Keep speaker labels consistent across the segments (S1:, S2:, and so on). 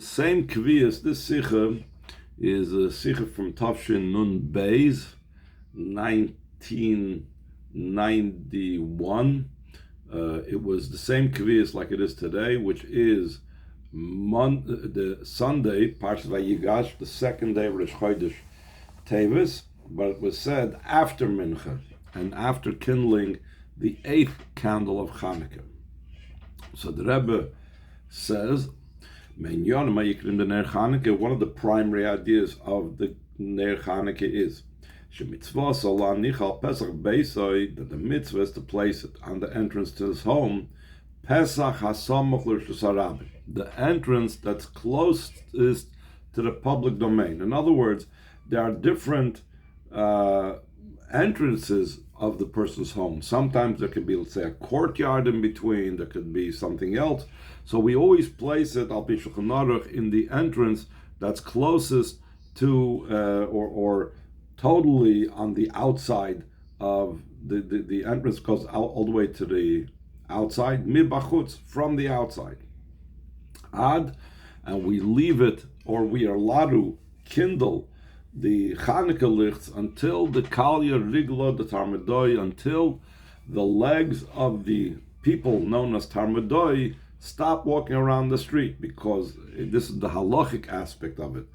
S1: Same Kviyas, this Sicha is a Sicha from Tafshin Nun Beis, 1991. It was the same Kviyas like it is today, which is the Sunday, Parshas Vayigash, the second day of Rosh Chodesh Tevis, but it was said after Mincha and after kindling the 8th candle of Chanukah. So the Rebbe says, one of the primary ideas of the Ner Chanukah is that the mitzvah is to place it on the entrance to his home, the entrance that's closest to the public domain. In other words, there are different entrances of the person's home. Sometimes there could be, let's say, a courtyard in between, there could be something else. So we always place it al pi Shulchan Aruch in the entrance that's closest to or totally on the outside of the entrance, goes all the way to the outside, mibachutz, from the outside. And we leave it, or we are allowed to kindle the Chanukah lights until the Kalya Rigla, the Tarmadoi, until the legs of the people known as Tarmadoi stop walking around the street, because this is the halachic aspect of it,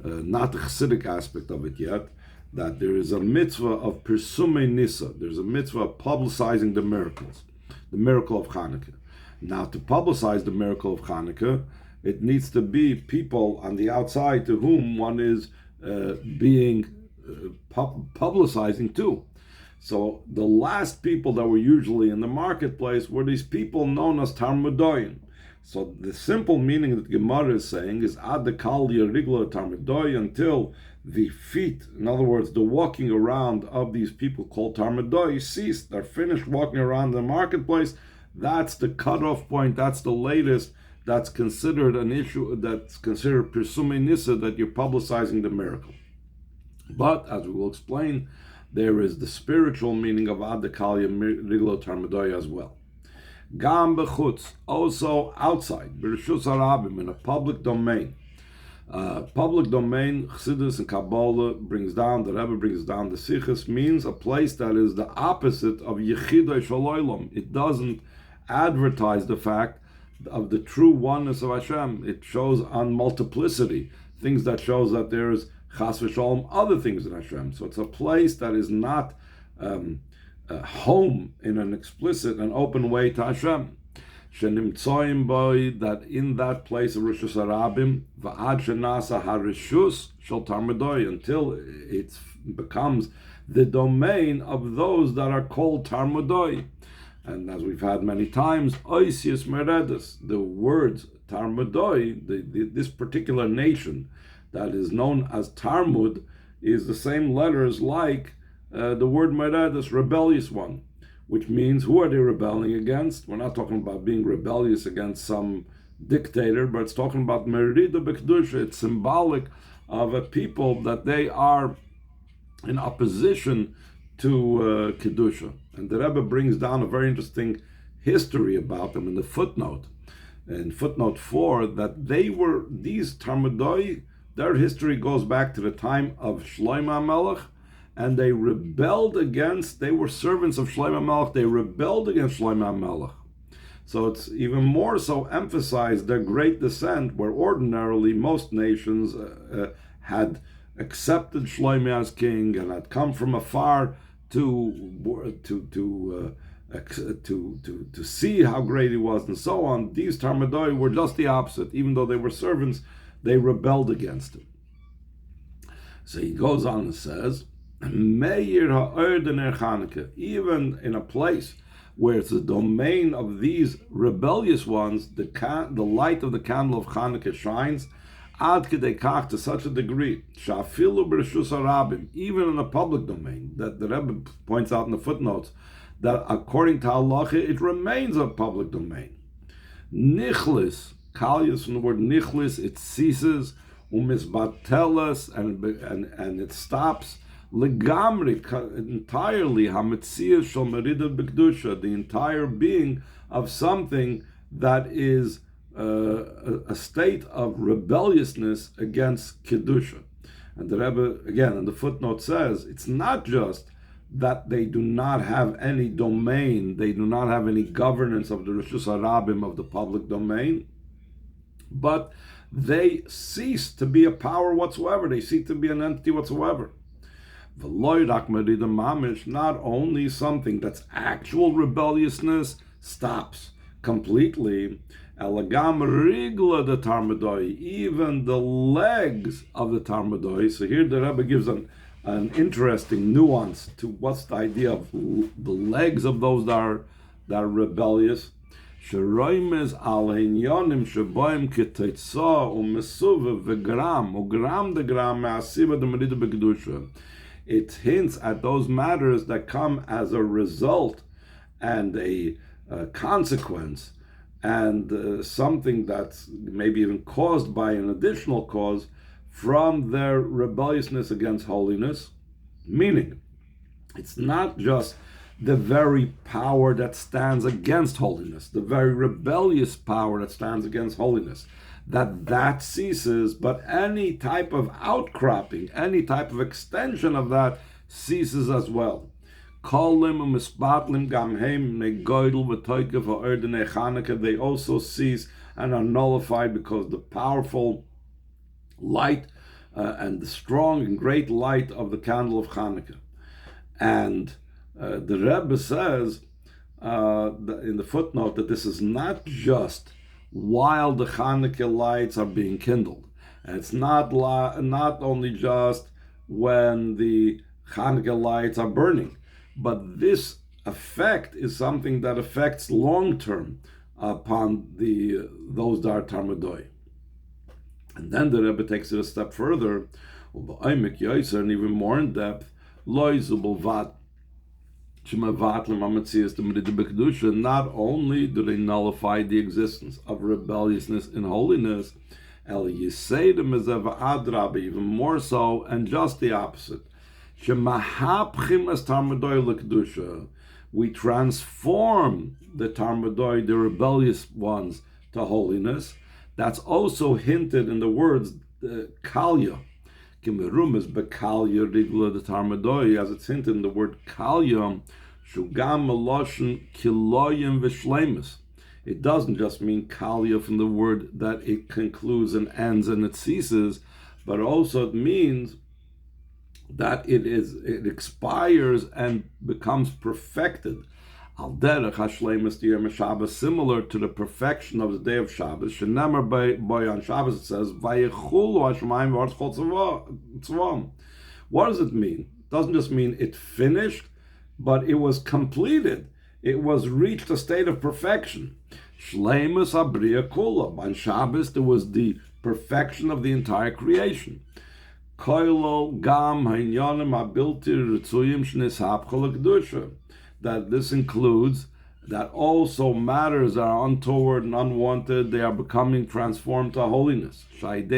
S1: not the Chassidic aspect of it yet, that there is a mitzvah of Pirsumei Nisa, there's a mitzvah of publicizing the miracles, the miracle of Chanukah. Now, to publicize the miracle of Chanukah, it needs to be people on the outside to whom one is publicizing to. So the last people that were usually in the marketplace were these people known as Tarmudoyim. So the simple meaning that Gemara is saying is ad the kal yarigla Tarmudoy, until the feet, in other words, the walking around of these people called Tarmudoy cease. They're finished walking around the marketplace. That's the cutoff point. That's the latest. That's considered an issue, that's considered Pirsumei Nisa, that you're publicizing the miracle. But, as we will explain, there is the spiritual meaning of Ad Kalya Riglo Tarmadoy as well. Gam Bechutz, also outside, B'Reshus Harabim, in a public domain. Public domain, Chassidus and Kabbalah brings down, the Rebbe brings down the Sichas, means a place that is the opposite of Yechidai Shaloilom. It doesn't advertise the fact of the true oneness of Hashem. It shows on multiplicity, things that shows that there is chas v'sholom, other things in Hashem. So it's a place that is not home in an explicit and open way to Hashem. Shenimtsoim boy, that in that place of Rishus Harabim, va'ad shenasa harishus shel Tarmadoy, until it becomes the domain of those that are called Tarmadoy. And as we've had many times, oisius meredus, the words Tarmudoi, this particular nation that is known as Tarmud, is the same letters like the word meredus, rebellious one, which means who are they rebelling against? We're not talking about being rebellious against some dictator, but it's talking about merida b'kedusha. It's symbolic of a people that they are in opposition to kedusha. And the Rebbe brings down a very interesting history about them in the footnote. In footnote 4, that these Tarmudoi, their history goes back to the time of Shlomo HaMelech, and they were servants of Shlomo HaMelech, they rebelled against Shlomo HaMelech. So it's even more so emphasized their great descent, where ordinarily most nations had accepted Shlomo as king and had come from afar to see how great he was and so on. These Tarmadoi were just the opposite. Even though they were servants, they rebelled against him. So he goes on and says, Meir ha'ordener Chanukah, even in a place where it's the domain of these rebellious ones, the light of the candle of Chanukah shines, ad kedei kach, to such a degree, shafilu b'reshus harabim, even in a public domain, that the Rebbe points out in the footnotes, that according to halacha, it remains a public domain. Nichlis, kalyas from the word nichlis, it ceases, umisbatelas, and it stops, legamri, entirely, hametzias shel merida b'kedusha, the entire being of something that is a state of rebelliousness against Kedusha. And the Rebbe, again, in the footnote says, it's not just that they do not have any domain, they do not have any governance of the Rishus HaRabim, of the public domain, but they cease to be a power whatsoever, they cease to be an entity whatsoever. Not only something that's actual rebelliousness stops completely, Elagam rigla the Tarmadoi, even the legs of the Tarmadoi. So here the Rebbe gives an interesting nuance to what's the idea of the legs of those that are rebellious. Sheroimes al hinyonim sheboim k'teitza u'mesuva v'gram u'gram de gram me'asiva de merida b'kedusha. It hints at those matters that come as a result and a consequence, and something that's maybe even caused by an additional cause from their rebelliousness against holiness. Meaning, it's not just the very power that stands against holiness, the very rebellious power that stands against holiness, that ceases, but any type of outcropping, any type of extension of that ceases as well. They also cease and are nullified because the powerful light and the strong and great light of the candle of Chanukah. And the Rebbe says in the footnote that this is not just while the Chanukah lights are being kindled. And it's not only just when the Chanukah lights are burning, but this effect is something that affects long-term upon those that are Tarmadoi. And then the Rebbe takes it a step further, and even more in depth, not only do they nullify the existence of rebelliousness in holiness, even more so, and just the opposite. We transform the Tarmadoi, the rebellious ones, to holiness. That's also hinted in the words kalya. Kimerum is bekalya rigla the Tarmadoi, as it's hinted in the word kalya, shugam meloshen kiloyim v'shleimus. It doesn't just mean kalya from the word that it concludes and ends and it ceases, but also it means that it expires and becomes perfected. Al derech hashleimus diyam Shabbos, similar to the perfection of the day of Shabbos. Shenemar by on Shabbos it says vayichulu hashemayim v'aretz chol tzvam. What does it mean? It doesn't just mean it finished, but it was completed. It was reached a state of perfection. Shleimus abriya kula. On Shabbos there was the perfection of the entire creation. That this includes that also matters that are untoward and unwanted, they are becoming transformed to holiness. That's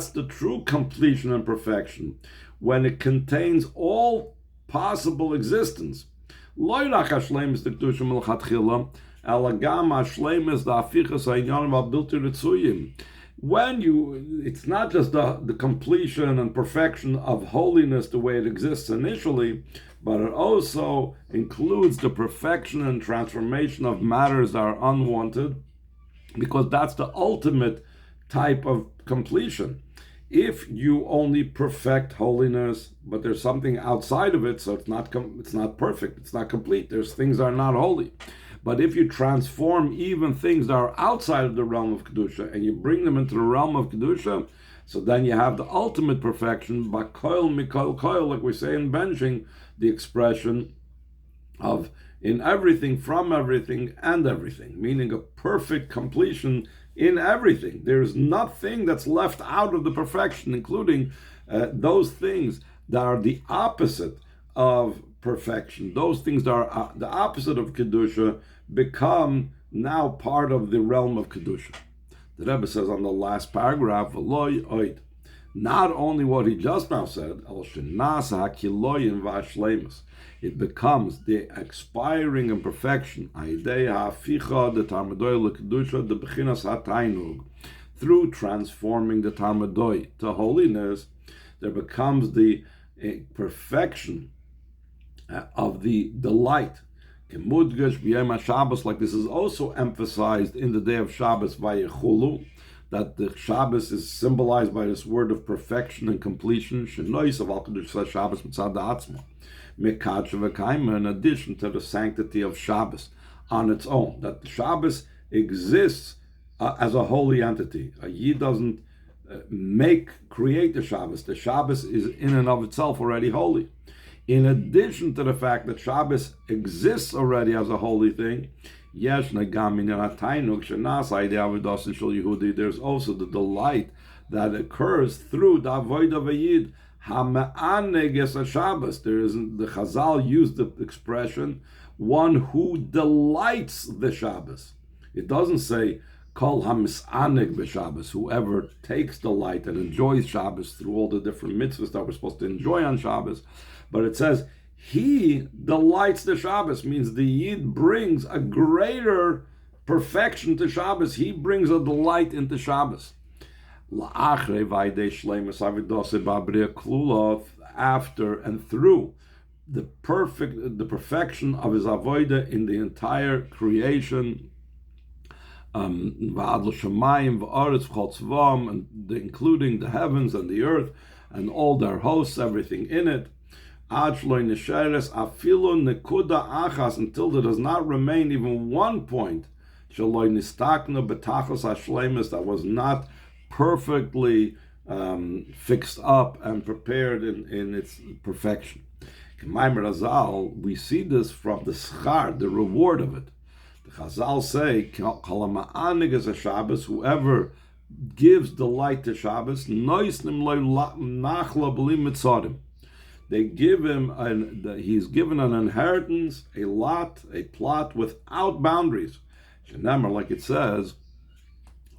S1: the true completion and perfection, when it contains all possible existence. It's not just the completion and perfection of holiness the way it exists initially, but it also includes the perfection and transformation of matters that are unwanted, because that's the ultimate type of completion. If you only perfect holiness, but there's something outside of it, so it's not perfect, it's not complete, there's things that are not holy. But if you transform even things that are outside of the realm of Kedusha and you bring them into the realm of Kedusha, so then you have the ultimate perfection, Bakoil Mikol Koil, like we say in benching, the expression of in everything, from everything, and everything, meaning a perfect completion in everything. There's nothing that's left out of the perfection, including those things that are the opposite of perfection. Those things that are the opposite of Kedusha become now part of the realm of Kedusha. The Rebbe says on the last paragraph, Not only what he just now said, it becomes the expiring and perfection through transforming the Talmudoi to holiness. There becomes the perfection of the delight. Like this is also emphasized in the day of Shabbos Vayichulu, that the Shabbos is symbolized by this word of perfection and completion. In addition to the sanctity of Shabbos on its own, that the Shabbos exists as a holy entity. A Yid doesn't create the Shabbos. The Shabbos is in and of itself already holy. In addition to the fact that Shabbos exists already as a holy thing, there's also the delight that occurs through the avodah of a Yid. There isn't, the Chazal used the expression, one who delights the Shabbos. It doesn't say Kol hamis'aneg b'Shabbos, whoever takes delight and enjoys Shabbos through all the different mitzvahs that we're supposed to enjoy on Shabbos, but it says he delights the Shabbos, means the Yid brings a greater perfection to Shabbos. He brings a delight into Shabbos. After and through the perfection of his avodah in the entire creation, including the heavens and the earth and all their hosts, everything in it, until there does not remain even one point that was not perfectly fixed up and prepared in its perfection. We see this from the schar, the reward of it. The Chazal say, whoever gives delight to Shabbos, they give him he's given an inheritance, a plot without boundaries. Like it says,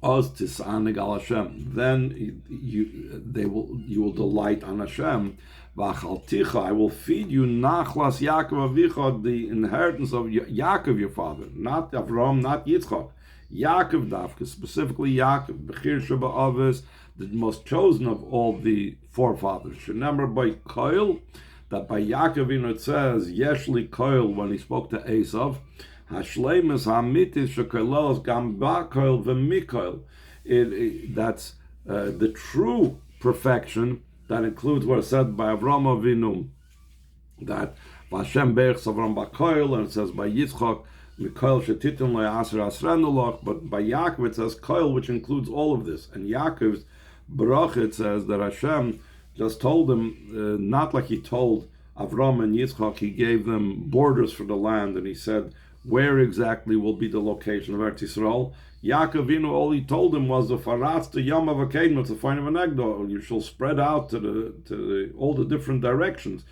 S1: then you will delight on Hashem. I will feed you nachlas Yaakov avicha, the inheritance of Yaakov your father, not Avraham, not Yitzchak. Yaakov dafka, specifically Yaakov, Bechir Shabbat, the most chosen of all the forefathers. Remember by Koil, that by Yaakov it says Yeshli Koil when he spoke to Esav. Hashleimus hamitis shekoilos gam ba Koil v'mikoil. That's the true perfection that includes what is said by Avraham Avinu, that Hashem berchs Avram b'Koil, and it says by Yitzchak Mikoil shetitin lo'aser asrenuloch. But by Yaakov it says Koil, which includes all of this. And Yaakov's Baruch, it says that Hashem just told him, not like he told Avram and Yitzchak, he gave them borders for the land, and he said where exactly will be the location of Eretz Yisrael. Yaakov, all he told him was the faratz to Yom Avakedim, it's a fine of an egdo. You shall spread out to all the different directions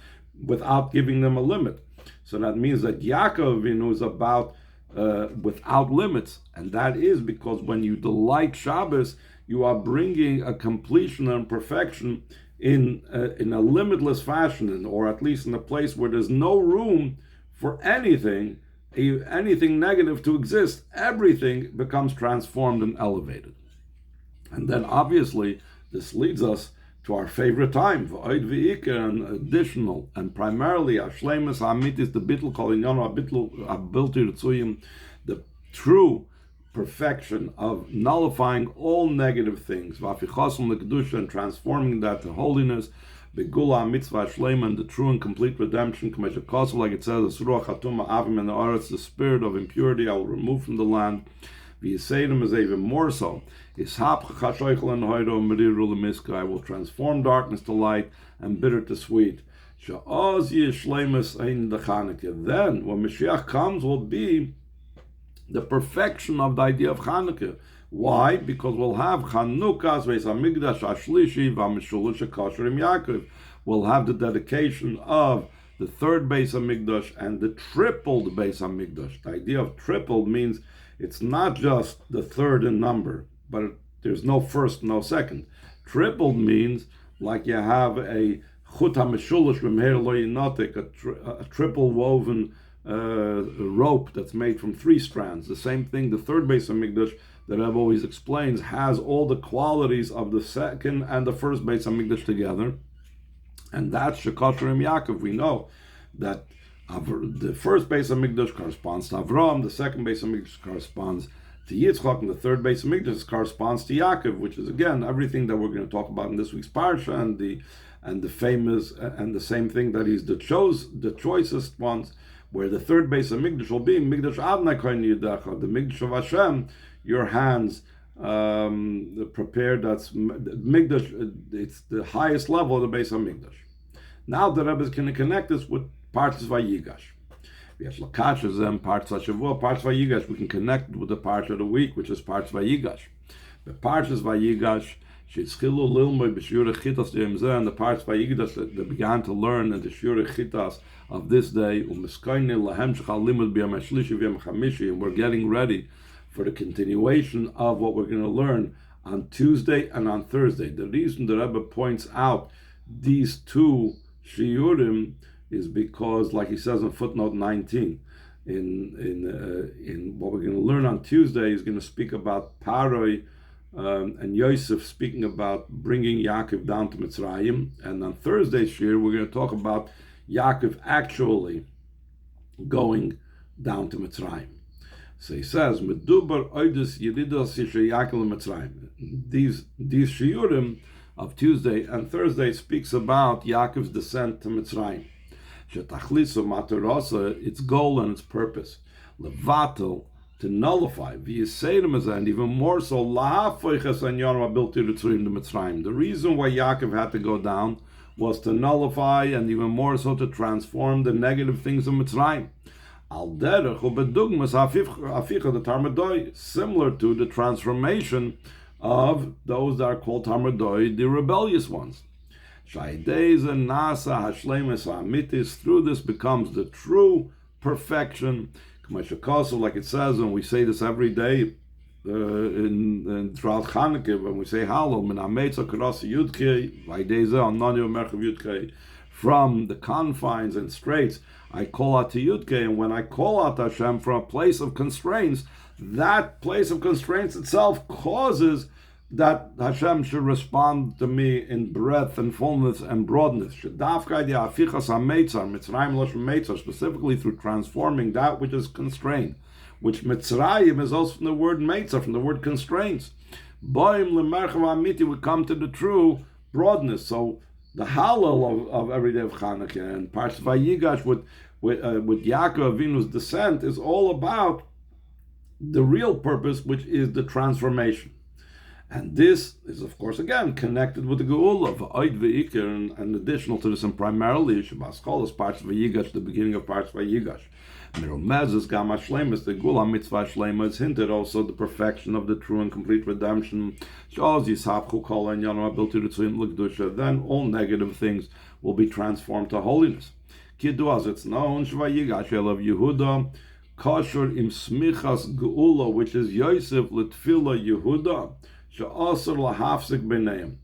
S1: without giving them a limit. So that means that Yaakov is about without limits, and that is because when you delight Shabbos, you are bringing a completion and perfection in a limitless fashion, or at least in a place where there's no room for anything negative to exist. Everything becomes transformed and elevated. And then obviously this leads us to our favorite time, v'oid v'ikar, and additional, and primarily ashleimus hamitis, the bittul kol inyan habilti ritzuyim, the true perfection of nullifying all negative things, v'afichasum l'kedusha, and transforming that to holiness, Geulah mitzvah shleima, and the true and complete redemption, like it says, Ruach hatuma avim in the aretz, the spirit of impurity I will remove from the land. V'yiseidim is even more so. I will transform darkness to light and bitter to sweet. Then, when Moshiach comes, will be the perfection of the idea of Chanukah. Why? Because we'll have Chanukah, Beis Hamikdash Ashlishi, V'Mishulish Kosher Im Yaakov. We'll have the dedication of the third Beis Hamikdash and the tripled Beis Hamikdash. The idea of tripled means it's not just the third in number, but there's no first, no second. Tripled means like you have a chut hameshulish b'meher lo yinotek, a triple woven rope that's made from 3 strands. The same thing, the third Beis Hamikdash that Rebbe always explains has all the qualities of the second and the first Beis Hamikdash together, and that's Shekosherim Yaakov. We know that the first Beis Hamikdash corresponds to Avraham, the second Beis Hamikdash corresponds to Yitzchak, and the third Beis Hamikdash corresponds to Yaakov, which is again everything that we're going to talk about in this week's parsha, and the famous and the same thing that he's the choicest ones, where the third Beis Hamikdash will be Mikdash Adonai Kohen Yidacha, the Mikdash of Hashem, your hands prepared. That's Mikdash. It's the highest level of the Beis Hamikdash. Now the Rebbe is going to connect this with Parshas Vayigash. We have Lakashas and Parshas Shavua, Parshas Vayigash. We can connect it with the Parsha of the week, which is Parshas Vayigash. The Parshas Vayigash, Shetzchilu Lilmoi b'Shiur Chitas Yemzeh, and the Parshas Vayigash that began to learn in the Shiur Chitas of this day. U'Miskayne Lahem Shechal Limud B'Yam HaShlishi V'Yam HaChamishi, and we're getting ready for the continuation of what we're going to learn on Tuesday and on Thursday. The reason the Rebbe points out these 2 shiurim is because, like he says in footnote 19, in what we're going to learn on Tuesday, he's going to speak about Paroi and Yosef speaking about bringing Yaakov down to Mitzrayim, and on Thursday's shiur we're going to talk about Yaakov actually going down to Mitzrayim. So he says, "Medubar oidus yeridas Yaakov Mitzrayim." These shiurim of Tuesday and Thursday speaks about Yaakov's descent to Mitzrayim. Shetachlisu matarasa, its goal and its purpose. Levatel, to nullify. V'yiseirim, and even more so, lahafoiches an yoram abilti ritzurim to Mitzrayim. The reason why Yaakov had to go down was to nullify, and even more so to transform the negative things of Mitzrayim. Al derech ubedugmas aficha the Tarmadoi, similar to the transformation of those that are called Tarmadoi, the rebellious ones. Shaydez and Nasa Hashlemes Hamitis, through this becomes the true perfection. Like it says, and we say this every day in throughout Chanukah, when we say Hallel, Min Hameitza Karasi Yudke, Vaydeze Anani Omerchav Yudke, from the confines and straits, I call out to Yudke, and when I call out to Hashem from a place of constraints, that place of constraints itself causes that Hashem should respond to me in breadth and fullness and broadness. Specifically through transforming that which is constrained, which Mitzrayim is also from the word Meitzah, from the word constraints. We come to the true broadness. So the Hallel of every day of Chanukah and Parshas Vayigash with Yaakov Avinu's descent is all about the real purpose, which is the transformation. And this is, of course, again, connected with the Geulah, V'oid V'ikir, and additional to this, and primarily, Shabbos Kol is Parshas Vayigash, the beginning of Parshas Vayigash. Meromez is Gam HaShlemus, the Geulah Mitzvah Shlema is hinted also the perfection of the true and complete redemption. Sh'oz Yisapchu Kol Enyan Abilti Ritzuim L'Kedusha, then all negative things will be transformed to holiness. Kidu, as it's known, Shvayigash Elav Yehuda, Kosher Im Smichas Geulah, which is Yosef L'Tfila Yehuda, She'asur lahafsik b'neim.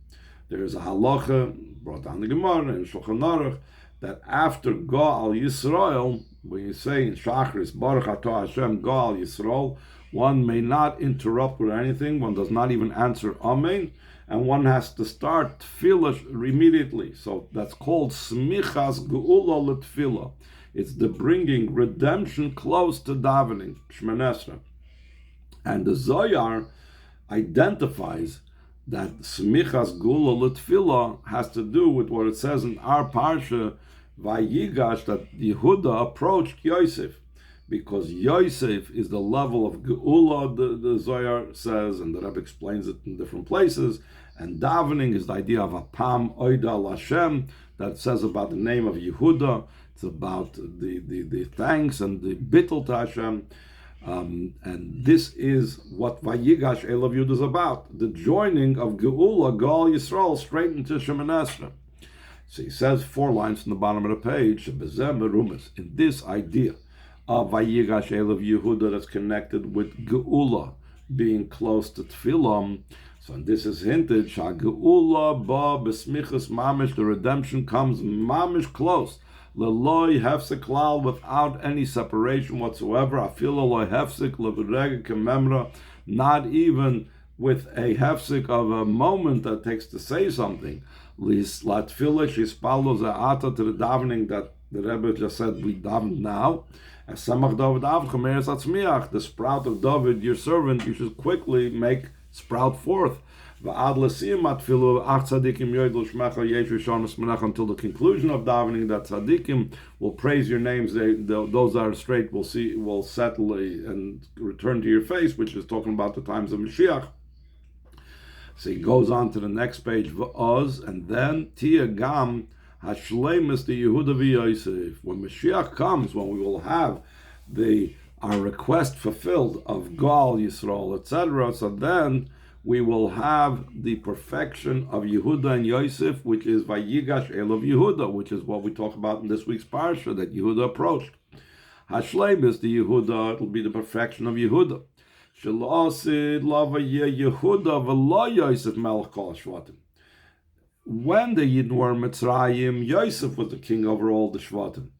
S1: There is a halacha brought down the Gemara in Shulchan Aruch that after Gal Yisrael, when you say in Shachris Baruch Atah Hashem Gal Yisrael, one may not interrupt with anything. One does not even answer Amen, and one has to start tefillah immediately. So that's called Smichas Geulah L'Tfila. It's the bringing redemption close to davening, Shemona Esrei. And the Zohar identifies that Smichas Geulah L'Tfila has to do with what it says in our Parsha, Vayigash, that Yehuda approached Yosef, because Yosef is the level of Geulah, the Zohar says, and the Rebbe explains it in different places, and davening is the idea of a Pam Oida Lashem, that says about the name of Yehuda. It's about the thanks and the bittul to Hashem. And this is what Vayigash Elav Yud is about, the joining of Geulah, Gal Yisrael, straight into Shemona Esrei. So he says 4 lines from the bottom of the page, in this idea of Vayigash Elav Yehuda that's connected with Geulah, being close to Tefillah. So this is hinted, Geulah ba besmichas mamish, the redemption comes mamish close. Leloi hefsek klal, without any separation whatsoever. Afilo loy hefsek leberega kememra, not even with a hefsek of a moment that takes to say something. Lis latfila shispalo ze'ata, to the davening that the Rebbe just said we daven now. As Samach David Avchameres Atzmiach, the sprout of David, your servant, you should quickly make sprout forth. Until the conclusion of davening, that tzaddikim will praise your names. Those that are straight will settle and return to your face, which is talking about the times of Moshiach. So he goes on to the next page, V'oz, and then Tia Gam Hashleimus the Yehuda v'Yosef. When Moshiach comes, when we will have our request fulfilled of Gal Yisrael, etc., so then we will have the perfection of Yehuda and Yosef, which is Vayigash Elov Yehuda, which is what we talk about in this week's Parsha, that Yehuda approached. Hashleimus the Yehuda, it will be the perfection of Yehuda. Shalasid lava Yehuda v'lo Yosef melech kol hashvatim. When the Yidden were in Mitzrayim, Yosef was the king over all the Shvatim.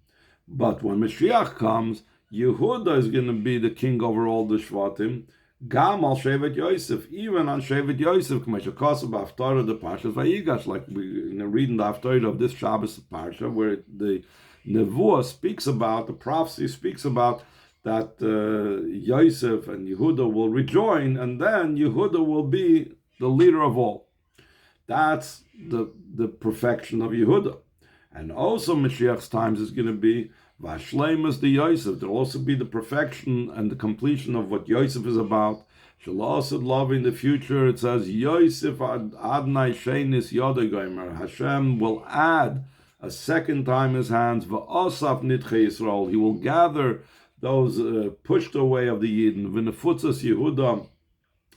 S1: But when Mashiach comes, Yehuda is going to be the king over all the Shvatim. Gam al Shevet Yosef, even on Shevet Yosef, K'meshakasa b'Haftarah, the Parshas Vayigash, like we reading the Haftarah of this Shabbos Parsha, where the Nevuah speaks about, the prophecy speaks about that Yosef and Yehuda will rejoin, and then Yehuda will be the leader of all. That's the perfection of Yehuda. And also Mashiach's times is going to be Vashleimus the Yosef. There will also be the perfection and the completion of what Yosef is about. Shalasid love in the future, it says, Yosef Adnai Shenis Yodagomer. Hashem will add a second time his hands, V'osaf Nitche Yisrael. He will gather those pushed away of the Yidden, V'nefutzas Yehuda,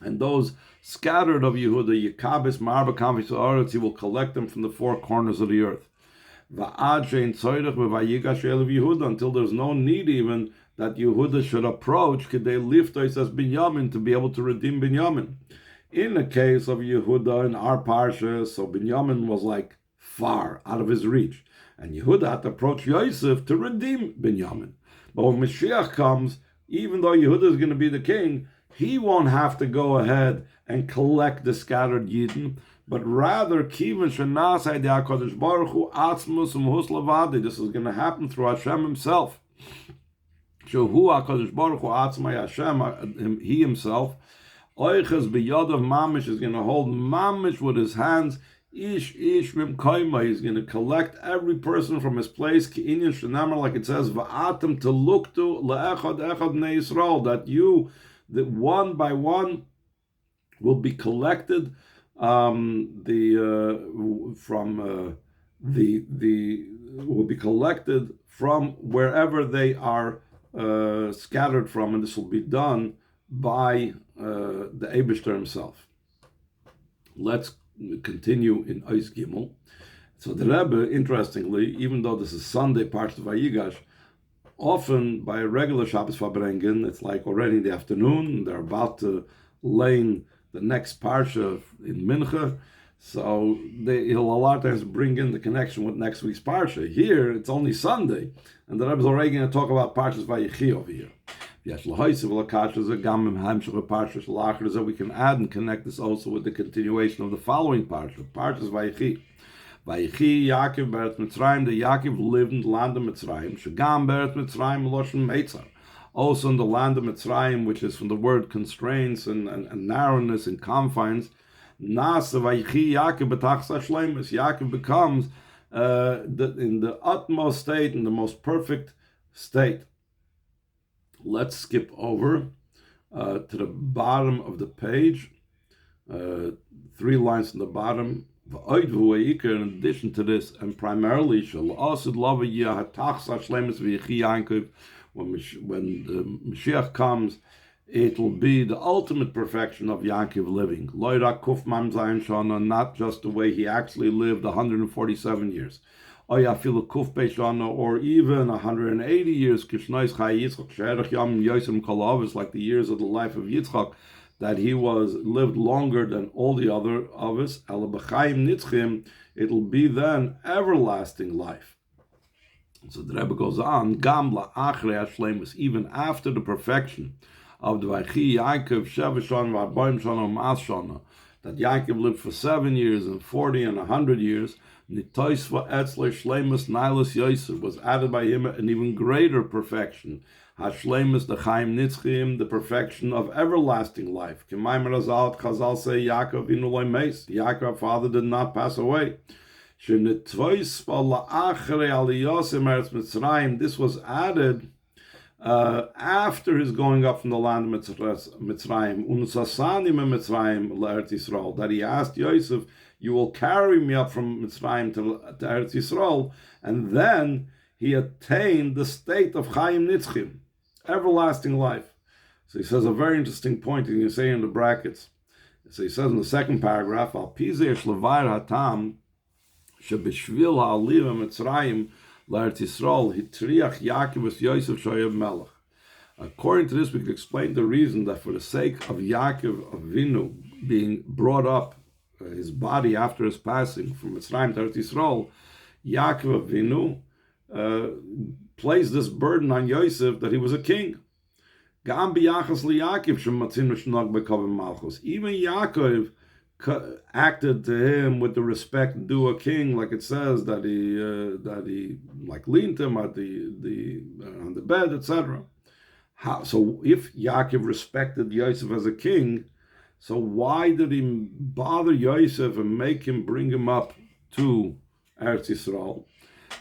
S1: and those scattered of Yehuda, Yekabis Marba Kamis Aretz, he will collect them from the four corners of the earth. Until there's no need even that Yehuda should approach, Kedei Liftois as Binyamin, to be able to redeem Binyamin. In the case of Yehuda in our Parsha, so Binyamin was like far out of his reach, and Yehuda had to approach Yosef to redeem Binyamin. But when Mashiach comes, even though Yehuda is going to be the king, he won't have to go ahead and collect the scattered Yidden, but rather, Kivan Shenasai de HaKadosh Baruch Hu Atzmus Umhus Lavadi. This is going to happen through Hashem himself. Shehu HaKadosh Baruch Hu Atzmai Hashem, he himself. Oiches b'yadav mamish, is going to hold mamish with his hands. Ish mim koima, he's going to collect every person from his place. Ki'inyan shenamar, like it says, va'atem to look to le'echad echad bnei Yisrael, that you, that one by one, will be collected. Will be collected from wherever they are scattered from, and this will be done by the Eibishter himself. Let's continue in Ois Gimel. So the Rebbe, interestingly, even though this is Sunday, Parshas Vayigash, often by a regular Shabbos Fabrengen, it's like already in the afternoon, they're about to lay the next Parsha in Mincha, so he'll a lot of times bring in the connection with next week's Parsha. Here, it's only Sunday, and the Rebbe is already going to talk about Parshas Vayichi over here. So we can add and connect this also with the continuation of the following Parsha, Parshas Vayichi. Vayichi Yaakov Beretz Mitzrayim, the Yaakov lived in the land of Mitzrayim, Shagam Beretz Mitzrayim Loshen Meitzar. Also in the land of Mitzrayim, which is from the word constraints and narrowness and confines, Yaakov becomes in the utmost state, in the most perfect state. Let's skip over to the bottom of the page, 3 lines in the bottom. In addition to this, and primarily, when the Moshiach comes, it will be the ultimate perfection of Yaakov living. Not just the way he actually lived 147 years. Or even 180 years. It's like the years of the life of Yitzchak that he lived longer than all the other of us. Ela b'chaim nitzchim, it'll be then everlasting life. So the Rebbe goes on, Gam la'achrei hashleimus, even after the perfection of the Vayichi Yaakov Sheva Shana v'Arbaim Shana U'Mas Shana, that Yaakov lived for 7 years and 40 and 100 years, Nitoisva Etzler Shleimus Nilus Yosef was added by him an even greater perfection. Hashleimus the Chaim Nitzchim, the perfection of everlasting life. K'mayim Razal Chazal say Yaakov Inuloi Meis. Yaakov, our father, did not pass away. This was added after his going up from the land of Mitzrayim, that he asked Yosef, you will carry me up from Mitzrayim to Eretz Yisrael, and then he attained the state of Chaim Nitzchim, everlasting life. So he says a very interesting point, and you say in the brackets. So he says in the second paragraph, Al Pizeh Shlevair Hatam, Shebishvil Ha'aliva Mitzrayim L'Eretz Yisrael Hitriach Yaakov es Yosef Shoyev Melech. According to this, we could explain the reason that for the sake of Yaakov Avinu being brought up, his body after his passing from Mitzrayim to Eretz Yisrael, Yaakov Avinu placed this burden on Yosef that he was a king. Even Yaakov acted to him with the respect due a king, like it says that he like leaned him at the on the bed, etc. So if Yaakov respected Yosef as a king, so why did he bother Yosef and make him bring him up to Eretz Yisrael?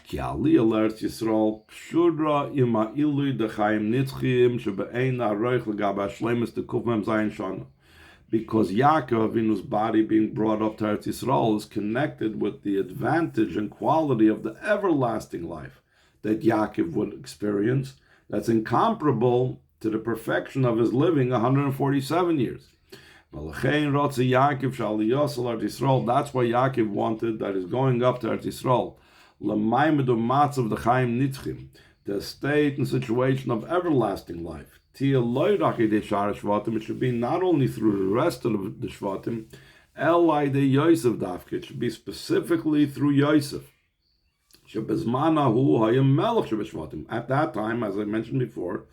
S1: Ki aliyah l'Eretz Yisrael kshura ima ilui dechaim nitzchim shebe'ein ha'roich l'gaba shleimus dekuf mem zayin shana. Because Yaakov, Avinu's body being brought up to Eretz Yisrael, is connected with the advantage and quality of the everlasting life that Yaakov would experience, that's incomparable to the perfection of his living 147 years. That's why Yaakov wanted that his going up to Eretz Yisrael, the state and situation of everlasting life. It should be not only through the rest of the Shvatim, it should be specifically through Yosef. At that time, as I mentioned before,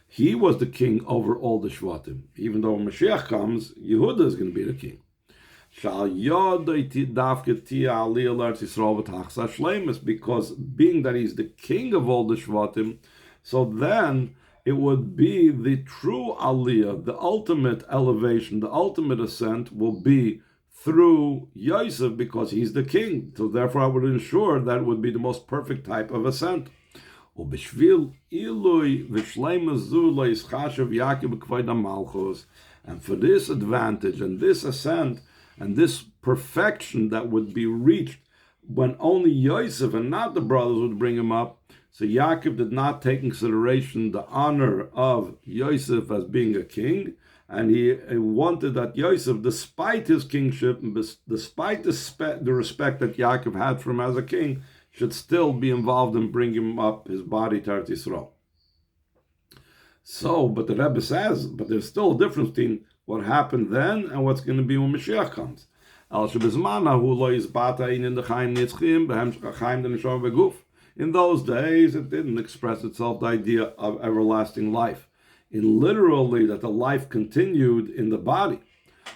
S1: he was the king over all the Shvatim. Even though Moshiach comes, Yehuda is going to be the king. Because being that he's the king of all the Shvatim, so then it would be the true Aliyah, the ultimate elevation, the ultimate ascent will be through Yosef because he's the king. So therefore I would ensure that it would be the most perfect type of ascent. And for this advantage and this ascent and this perfection that would be reached when only Yosef and not the brothers would bring him up, so Yaakov did not take in consideration the honor of Yosef as being a king, and he wanted that Yosef, despite his kingship, and despite the respect that Yaakov had for him as a king, should still be involved in bringing him up his body to Eretz Yisrael. So, but the Rebbe says, but there's still a difference between what happened then and what's going to be when Moshiach comes. In those days, it didn't express itself the idea of everlasting life. Literally, that the life continued in the body.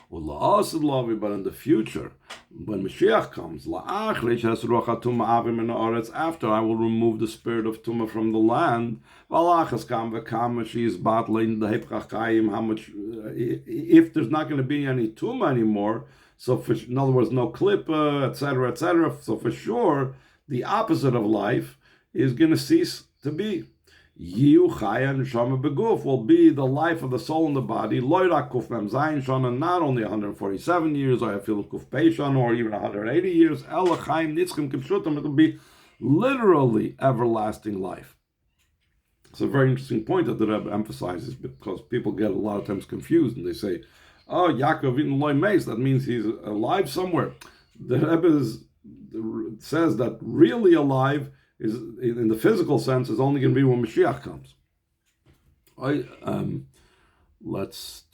S1: But in the future, when Moshiach comes, after I will remove the spirit of Tumah from the land, if there's not going to be any Tumah anymore, so in other words, no Klippa, etc., so for sure, the opposite of life is going to cease to be. Will be the life of the soul in the body, not only 147 years, or or even 180 years, it will be literally everlasting life. It's a very interesting point that the Rebbe emphasizes, because people get a lot of times confused and they say, oh, Yaakov in loy meis, that means he's alive somewhere. The Rebbe says that really alive is, in the physical sense, is only going to be when Moshiach comes. let's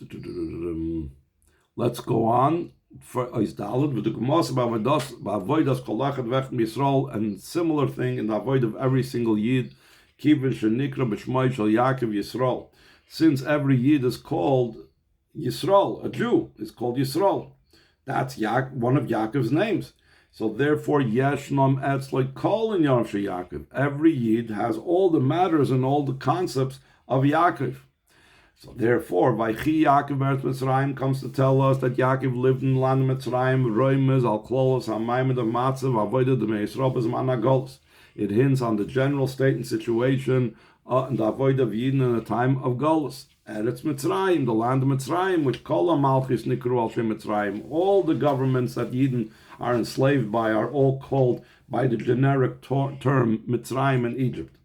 S1: go on for Isdalad with the Gemas Ba'avodas Kolachat Vech Yisrael, and similar thing in the avoid of every single Yid, Kivin Shenikra B'Shmai Shel Yaakov Yisrael. Since every Yid is called Yisrael, a Jew is called Yisrael. That's one of Yaakov's names. So therefore, Yeshnam Etzloi Kol in Yom Yaakov. Every Yid has all the matters and all the concepts of Yaakov. So therefore, Vaychi Yaakov Eretz Mitzrayim comes to tell us that Yaakov lived in the land of Mitzrayim, Roimez, Al Klolos, HaMaimed of Matzav, Avodah D'mei Yisrael B'zman HaGolus. It hints on the general state and situation and the Avodah of Yidden in the time of Golus. Eretz Mitzrayim, the land of Mitzrayim, which Kol HaMalchis Nikru Al Shem Mitzrayim. All the governments that Yidden are enslaved by are all called by the generic term Mitzrayim and Egypt.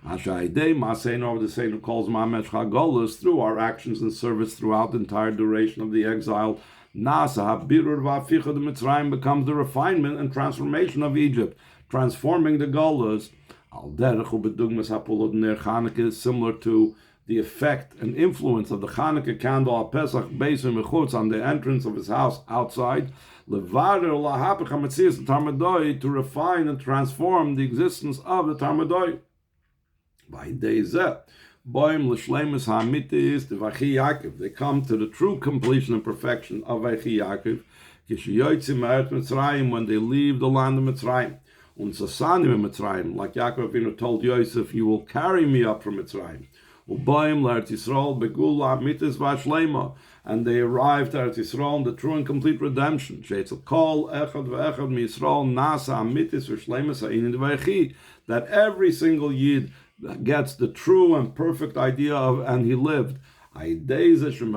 S1: Ashaidei Masein over the Saint calls Mamesh Chagolus through our actions and service throughout the entire duration of the exile. Nasa Habirur Va'aficha the Mitzrayim becomes the refinement and transformation of Egypt, transforming the Golus. Al Derechu Bedugmas Hapulot Ner Chanukah is similar to the effect and influence of the Chanukah candle al Pesach Beisim Mechutz on the entrance of his house outside. Levader Lahapich HaMetzias the Tarmadoi, to refine and transform the existence of the Tarmadoi. By Deizeh, Boim L'Shleimus HaMitis, the Vayigash Yaakov, they come to the true completion and perfection of Vayigash Yaakov, Kishiyotzim Eretz Mitzrayim, when they leave the land of Mitzrayim. Und Sasanim in Mitzrayim, like Yaakov Avinu told Yosef, you will carry me up from Mitzrayim. Ubayim L'Eretz Yisrael Begeulah Mitis V'Ashleima, and they arrived at Eretz Yisrael in the true and complete redemption. Sheitzel Kol Echad V'Echad MiYisrael Nasa Mitis V'Shleimus Ha'inin Vayichi, that every single Yid gets the true and perfect idea of, and he lived. Since from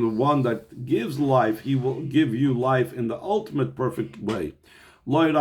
S1: the one that gives life, he will give you life in the ultimate perfect way. Not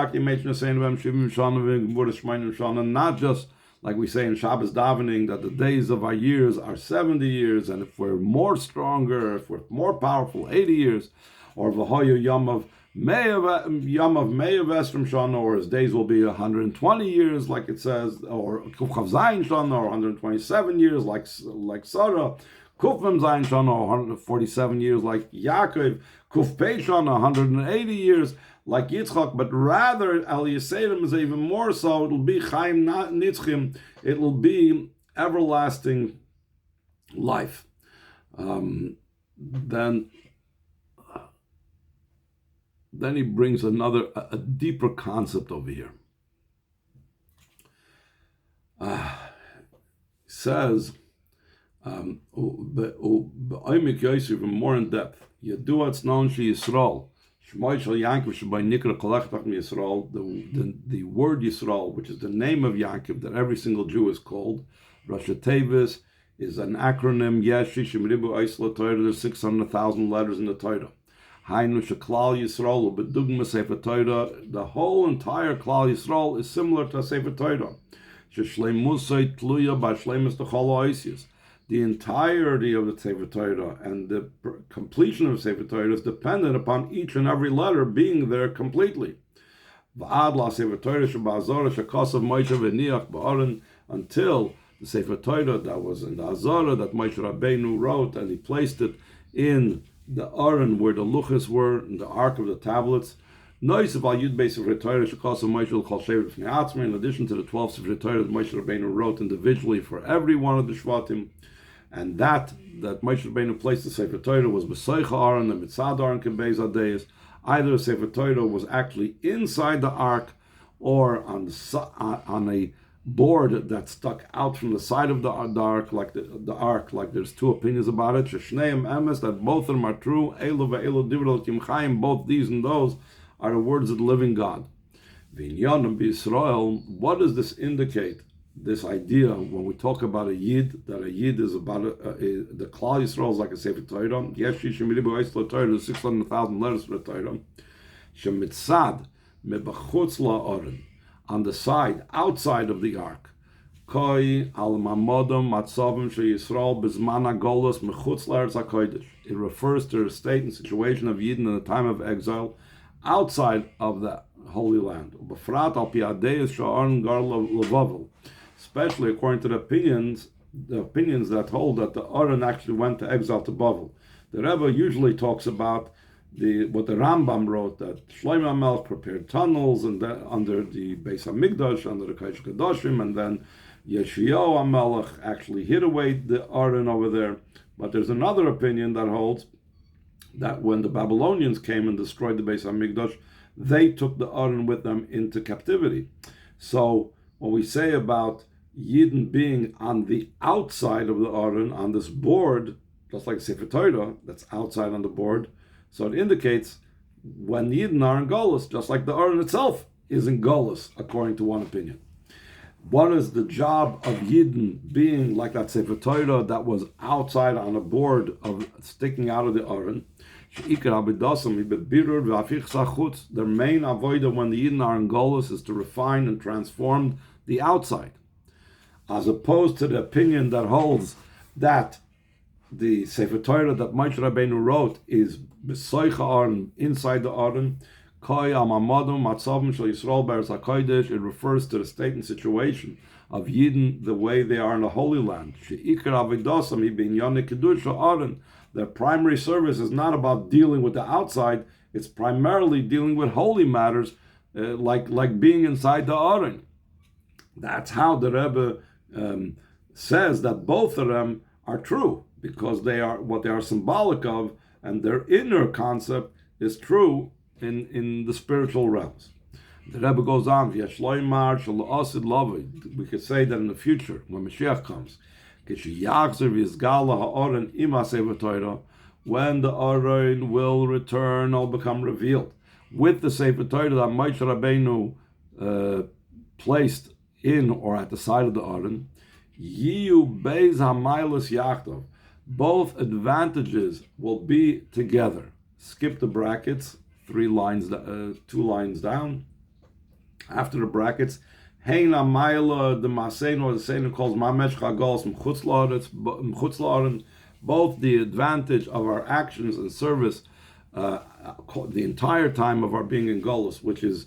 S1: just like we say in Shabbos davening that the days of our years are 70 years, and if we're more stronger, if we're more powerful, 80 years, or v'hoyu yom of Meyav from Shana, or his days will be 120 years, like it says, or Kuf Zayin Shana, or 127 years, like Sarah, Kuf Mem Zayin Shana, or 147 years, like Yaakov, Kuf Pei Shana, 180 years, like Yitzchak, but rather Al Yisayim is even more so. It'll be Chaim Nitzchim. It will be everlasting life. Then he brings a deeper concept over here. He says, even more in depth, Yaduat's known she Yisrael. The word Yisrael, which is the name of Yaakov that every single Jew is called, Rosh Tevis, is an acronym. There's 600,000 letters in the Torah. The whole entire Klal Yisrael is similar to Sefer Torah. The entirety of the Sefer Torah and the completion of Sefer Torah is dependent upon each and every letter being there completely. Until the Sefer Torah that was in the Azara that Moshe Rabbeinu wrote, and he placed it in the Aron where the luchas were, in the Ark of the Tablets. In addition to the 12 Sefer Torah that Moshe Rabbeinu wrote individually for every one of the Shvatim, and that Moshe Rabbeinu placed the Sefer Torah was B'Seicha Aron and Mitzad Aron Kebez Adayis. Either the Sefer Torah was actually inside the Ark or on a board that stuck out from the side of the ark, like the ark. Like there's two opinions about it. Sheshneim emes, that both of them are true. Elu ve'elu divrei Elokim Chaim, both these and those are the words of the living God. V'inyanim b'Yisrael, what does this indicate? This idea when we talk about a yid, that a yid is about the Klal Yisrael is like a Sefer Torah. Yes, there's 600,000 letters for the Torah. Shemitzad mebachutz la'aron, on the side, outside of the ark. Koi al mamodom matzavim she Yisrael bezman hagolus mechutz la'eretz hakodesh. It refers to the state and situation of Yidden in the time of exile, outside of the Holy Land. Befrat al piadeis sha'aron gar levavel, especially according to the opinions the opinions that hold that the Aron actually went to exile to Bavel. The Rebbe usually talks about what the Rambam wrote, that Shlomo HaMelech prepared tunnels and under the Beis HaMikdash, under the Kodesh Kodashim, and then Yeshayahu HaMelech actually hid away the Aron over there. But there's another opinion that holds that when the Babylonians came and destroyed the Beis HaMikdash, they took the Aron with them into captivity. So when we say about Yidden being on the outside of the Aron, on this board, just like Sefer Torah, that's outside on the board, so it indicates when Yidden are in Golus, just like the Aron itself is in Golus, according to one opinion. What is the job of Yidden being like that Sefer Torah that was outside on a board of sticking out of the Aron? Their main avodah when the Yidden are in Golus is to refine and transform the outside, as opposed to the opinion that holds that the Sefer Torah that Moshe Rabbeinu wrote is b'soicha Aron, inside the Aron. It refers to the state and situation of Yidden, the way they are in the Holy Land. Their primary service is not about dealing with the outside, it's primarily dealing with holy matters, like being inside the Aron. That's how the Rebbe says that both of them are true, because they are what they are symbolic of, and their inner concept is true in the spiritual realms. The Rebbe goes on, we could say that in the future, when Moshiach comes, when the Aron will return or become revealed with the Sefer Torah that Moshe Rabbeinu placed in or at the side of the Aron, both advantages will be together. Skip the brackets, 2 lines down. After the brackets, Heina Maila, the Maseno, the Senu calls Mamesh Chagos, Mchutzlaaren, both the advantage of our actions and service the entire time of our being in Golus, which is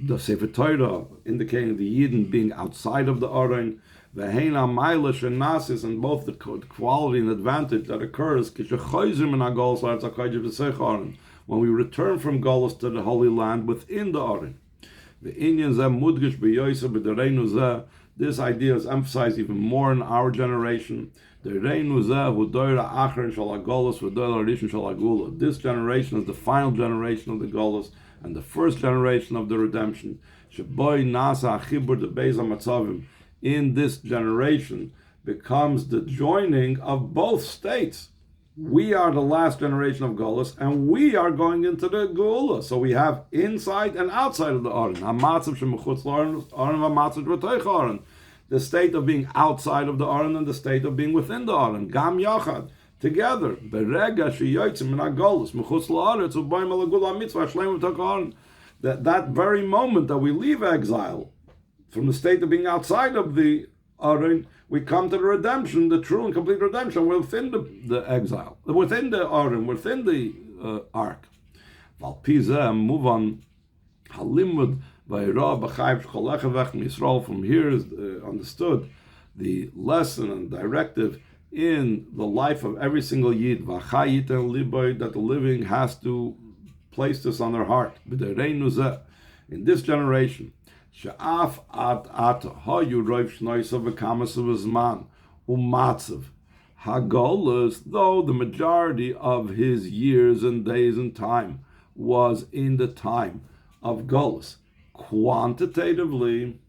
S1: the Sefer Torah indicating the Yidden being outside of the Aron, the Heina Maila Shenasis, and both the quality and advantage that occurs when we return from Golus to the Holy Land within the Aron. This idea is emphasized even more in our generation. This generation is the final generation of the Geulah and the first generation of the redemption. In this generation becomes the joining of both states. We are the last generation of Geulah, and we are going into the Geulah. So we have inside and outside of the Aron. The state of being outside of the Aron and the state of being within the Aron. Gam yachad, together. That very moment that we leave exile, from the state of being outside of the Aron, we come to the redemption, the true and complete redemption within the exile, within the Aron, within the ark. Move on. From here is understood the lesson and directive in the life of every single Yid, that the living has to place this on their heart. In this generation, Hagolus, though the majority of his years and days and time was in the time of Golus, quantitatively,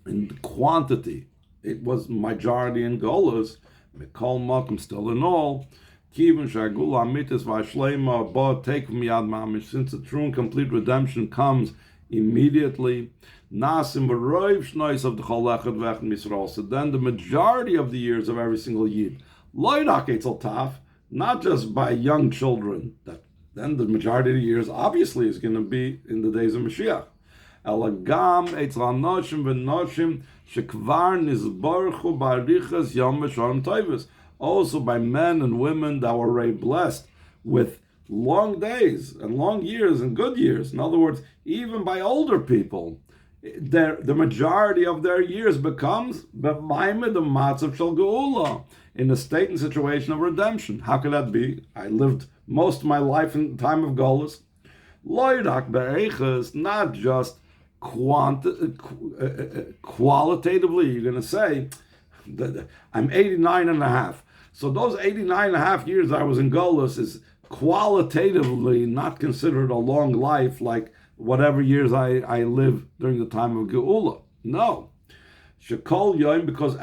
S1: in quantity, it was majority in Golus, Mikol Malkum still in all, Kivin Shagula Mitis Vashlema Ba take from Yad Mamish, since the true and complete redemption comes immediately. Nasim Baroiv Shnois of the Cholechad Vech Misrael. So then the majority of the years of every single Yid, Loidak Eitzel Taf, not just by young children, that then the majority of the years obviously is going to be in the days of Moshiach. Elagam Eitzel Anoshim V'Noshim Shekvar Nizborchu Barichas Yom V'Shalom Toivus. Also by men and women that were already blessed with long days and long years and good years. In other words, even by older people, the majority of their years becomes the matzav shel Geulah, in a state and situation of redemption. How could that be? I lived most of my life in the time of Golus. Loidak be'eches, not just qualitatively. You're going to say that I'm 89 and a half. So those 89 and a half years I was in Golus is qualitatively not considered a long life like whatever years I live during the time of Geulah. No. Shekol Yom, because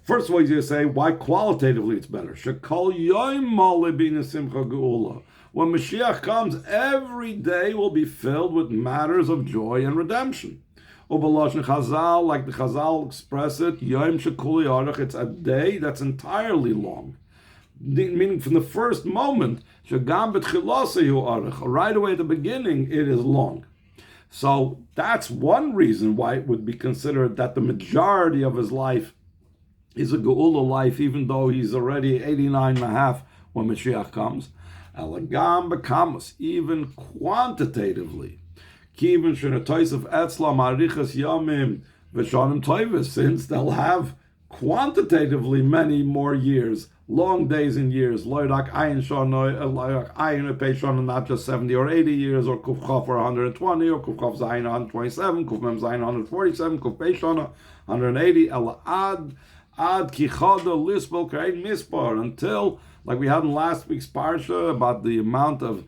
S1: first of all, he's going to say why qualitatively it's better. Shekol Yom Malibin Simcha Geulah. When Moshiach comes, every day will be filled with matters of joy and redemption. Ubaloshn Chazal, like the Chazal express it, Yom Shekuli Arach, it's a day that's entirely long. Meaning from the first moment, Shagam B'tchilosehu Arach, right away at the beginning, it is long. So that's one reason why it would be considered that the majority of his life is a Geulah life, even though he's already 89 and a half when Mashiach comes. Elagam b'kamus, even quantitatively. Kivin shenatoisav etzlam arichas yamim v'shanim toivus, since they'll have quantitatively many more years, long days and years. Loidak ayin shanoi, loidak ayin pei shanoi, not just 70 or 80 years, or kufchaf or 120, or kufchaf zayin 127, kufmem zayin 147, kuf pei shanoi 180. El ad kichada lisbol kain mispar, until, like we had in last week's parsha about the amount of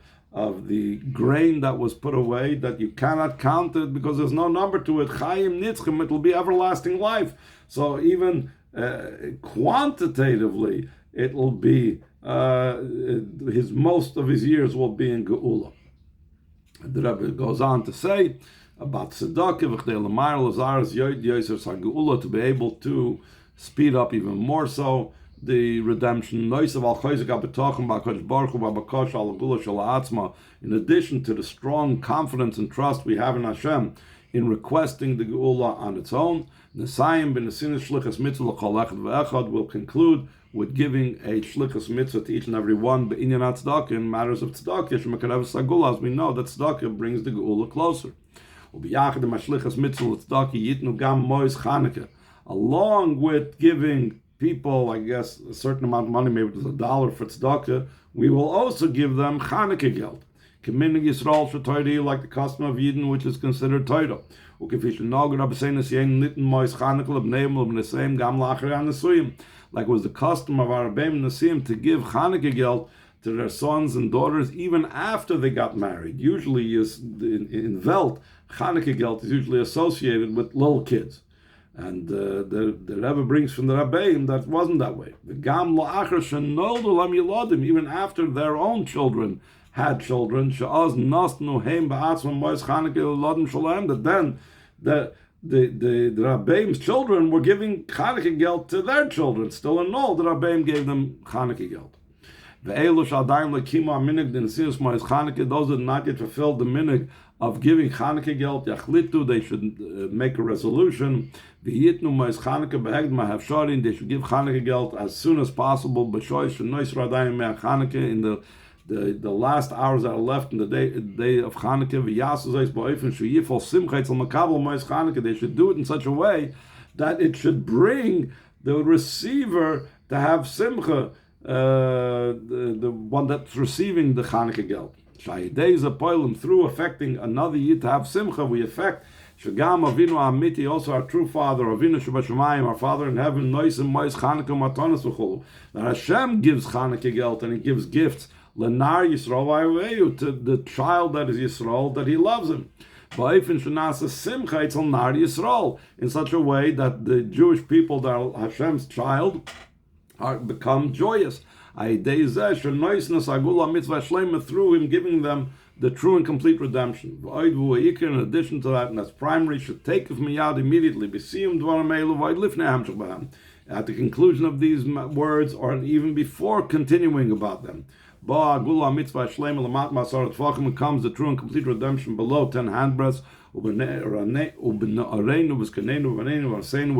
S1: the grain that was put away, that you cannot count it because there's no number to it. Chaim nitzchim, it will be everlasting life. So even quantitatively, it will be most of his years will be in Geulah. The Rebbe goes on to say about tzedakah, to be able to speed up even more so the redemption. In addition to the strong confidence and trust we have in Hashem in requesting the Geulah on its own, will conclude with giving a shlichus mitzvah to each and every one in matters of tzedakah. As we know that tzedakah brings the Geulah closer. Along with giving people, I guess, a certain amount of money, maybe it was $1 for tzedakah, we will also give them Chanukah geld. Keminig Yisrael Shatoiri, like the custom of Yidden, which is considered Torah. Like it was the custom of our Rebbeim Nasiim to give Chanukah geld to their sons and daughters even after they got married. Usually, in Welt, Chanukah geld is usually associated with little kids. And the Rebbe brings from the Rabbeim that wasn't that way. Even after their own children had children, that then the Rabbeim's children were giving Chanukah geld to their children. Still in all, the Rabbeim gave them Chanukah geld. Those that did not yet fulfill the minig of giving Chanukah geld, they should make a resolution. They should give Chanukah geld as soon as possible. In the last hours that are left in the day of Chanukah, they should do it in such a way that it should bring the receiver to have simcha, the one that's receiving the Chanukah geld. Through affecting another yid to have simcha, we affect Shagam Avinu Amiti, also our true Father, Avinu Shabashamayim, our Father in heaven, Noisim Mois Chanukah Matanas V'chulu. That Hashem gives Chanukah geld and He gives gifts Lenar Yisrael V'Ayehu, to the child that is Yisrael, that He loves him. Ba'ifin Shanasa Simcha Etzel Nar Yisrael, in such a way that the Jewish people that are Hashem's child become joyous. Through Him giving them the true and complete redemption. In addition to that, and that's primary, should take of miyad immediately. At the conclusion of these words, or even before continuing about them. Comes the true and complete redemption below 10 handbreadths. With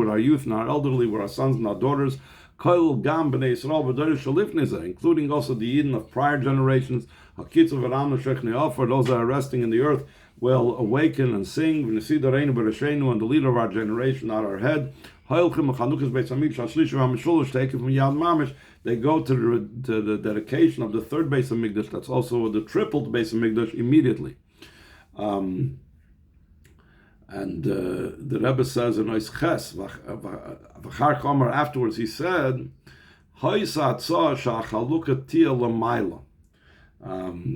S1: our youth and our elderly, with our sons and our daughters. Koil Gam B'nei Yisrael V'Dorish Shalifnei, including also the Yidden of prior generations, Hakitzu V'Ranu Shechne Ofer, those that are resting in the earth, will awaken and sing, V'Nesi Doreinu B'Reshenu, and the leader of our generation at our head. Hoilchim Chanukah's Beis Hamikdash Shlishi V'Hamishulush, taken from Yad Mamish. They go to the dedication of the third Beis Hamikdash, that's also the tripled Beis Hamikdash, immediately. And the Rebbe says in Ois Ches, V'char Chomer, afterwards he said,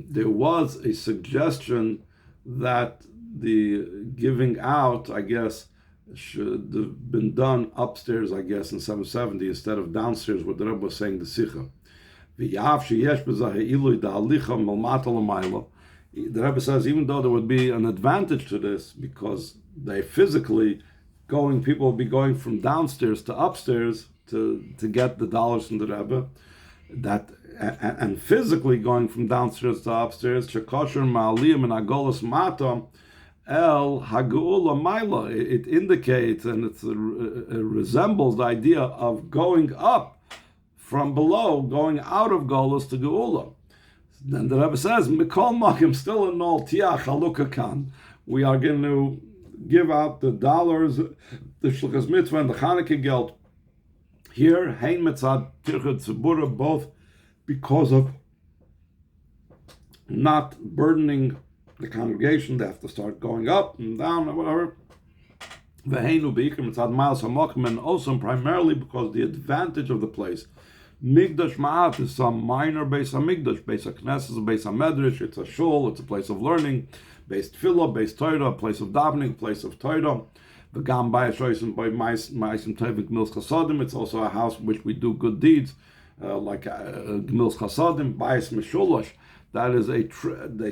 S1: there was a suggestion that the giving out, I guess, should have been done upstairs, I guess, in 770 instead of downstairs, what the Rebbe was saying, the Sicha. The Rebbe says, even though there would be an advantage to this, because they physically people will be going from downstairs to upstairs to get the dollars from the Rebbe, and physically going from downstairs to upstairs, Shekosher Ma'aliyim and Agolas Matam, El Hageulah Maila. It indicates and it resembles the idea of going up from below, going out of Golos to Geulah. Then the Rebbe says, Mikol Makim, still in all Tiach Halukah Kan. We are going to give out the dollars, the Shluchas Mitzvah and the Chanukah Geld. Here, Hein Mitzad Tirchut Tzibura, both because of not burdening the congregation. They have to start going up and down or whatever. Veheinu Beikar Mitzad Miles HaMokim, and also primarily because the advantage of the place. Migdash Ma'at is some minor Beis HaMikdash. Beis HaKnesses, Beis HaMedrash, it's a shul, it's a place of learning. Beis Tefillah, Beis Torah, a place of davening, a place of Torah. V'gam Bayis Roisim by Ma'asim Tevik Gemilas Chasadim, it's also a house in which we do good deeds, like Gemilas Chasadim, Bayis Meshulash. That is a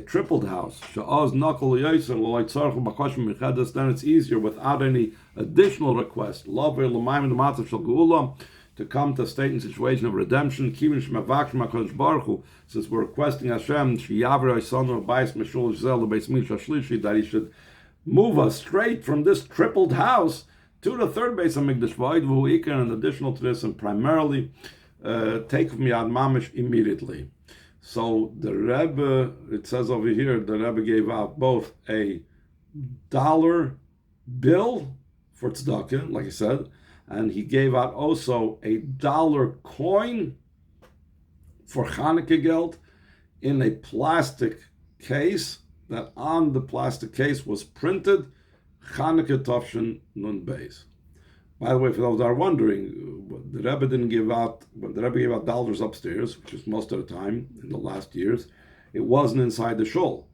S1: tripled house. Sha'az Nakal Yosef L'Loy Tzarchu B'Choshim Michedes, then it's easier without any additional request. Love L'Mayim D'Matzav Shel Geulah, to come to a state and situation of redemption, since we're requesting Hashem that He should move us straight from this tripled house to the third Beis Hamikdash, and additional to this, and primarily take from Yad Mamish immediately. So the Rebbe, it says over here, the Rebbe gave out both a dollar bill for tzedakah, like I said, and he gave out also a dollar coin for Chanukah Geld in a plastic case, that on the plastic case was printed Chanukah Tovshin Nun Beis. By the way, for those that are wondering, the Rebbe didn't give out, when the Rebbe gave out dollars upstairs, which is most of the time in the last years, it wasn't inside the shul.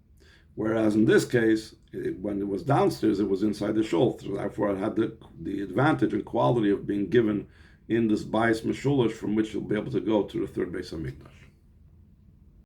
S1: Whereas in this case, when it was downstairs, it was inside the shul. So therefore, it had the advantage and quality of being given in this Bayis Meshulash, from which you'll be able to go to the third Beis Hamikdash.